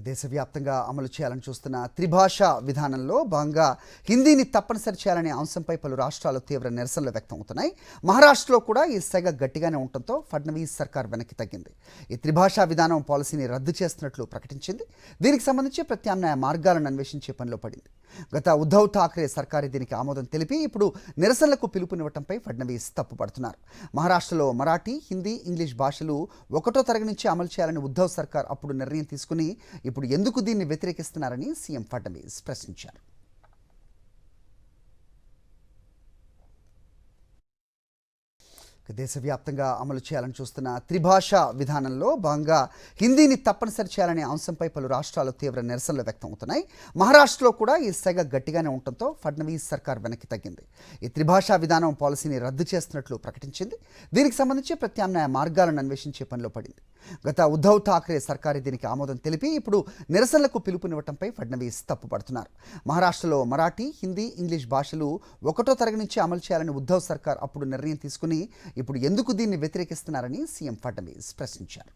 దేశవ్యాప్తంగా అమలు చేయాలని చూస్తున్న త్రిభాషా విధానంలో భాగంగా హిందీని తప్పనిసరి చేయాలనే అంశంపై పలు రాష్ట్రాలు తీవ్ర నిరసనలు వ్యక్తమవుతున్నాయి. మహారాష్ట్రలో కూడా ఈ సెగ గట్టిగానే ఉండటంతో ఫడ్నవీస్ సర్కార్ వెనక్కి తగ్గింది. ఈ త్రిభాషా విధానం పాలసీని రద్దు చేస్తున్నట్లు ప్రకటించింది. దీనికి సంబంధించి ప్రత్యామ్నాయ మార్గాలను అన్వేషించే పనిలో పడింది. గత ఉద్ధవ్ ఠాక్రే సర్కారు దీనికి ఆమోదం తెలిపి ఇప్పుడు నిరసనలకు పిలుపునివ్వడంపై ఫడ్నవీస్ తప్పుపడుతున్నారు. మహారాష్ట్రలో మరాఠీ, హిందీ, ఇంగ్లీష్ భాషలు 1వ తరగతి నుంచి అమలు చేయాలని ఉద్ధవ్ సర్కార్ అప్పుడు నిర్ణయం తీసుకుని ఇప్పుడు ఎందుకు దీన్ని వ్యతిరేకిస్తున్నారని సీఎం ఫడ్నవీస్ ప్రశ్నించారు. దేశవ్యాప్తంగా అమలు చేయాలని చూస్తున్న త్రిభాషా విధానంలో భాగంగా హిందీని తప్పనిసరి చేయాలనే అంశంపై పలు రాష్ట్రాలు తీవ్ర నిరసనలు వ్యక్తమవుతున్నాయి. మహారాష్ట్రలో కూడా ఈ సెగ గట్టిగానే ఉండటంతో ఫడ్నవీస్ సర్కార్ వెనక్కి తగ్గింది. ఈ త్రిభాషా విధానం పాలసీని రద్దు చేస్తున్నట్లు ప్రకటించింది. దీనికి సంబంధించి ప్రత్యామ్నాయ మార్గాలను అన్వేషించే పనిలో పడింది. గత ఉద్ధవ్ ఠాక్రే సర్కారు దీనికి ఆమోదం తెలిపి ఇప్పుడు నిరసనలకు పిలుపునివ్వడంపై ఫడ్నవీస్ తప్పుపడుతున్నారు. మహారాష్ట్రలో మరాఠీ, హిందీ, ఇంగ్లీష్ భాషలు 1వ తరగతి నుంచి అమలు చేయాలని ఉద్ధవ్ సర్కార్ అప్పుడు నిర్ణయం తీసుకుని ఇప్పుడు ఎందుకు దీన్ని వ్యతిరేకిస్తున్నారని సీఎం ఫడ్నవీస్ ప్రశ్నించారు.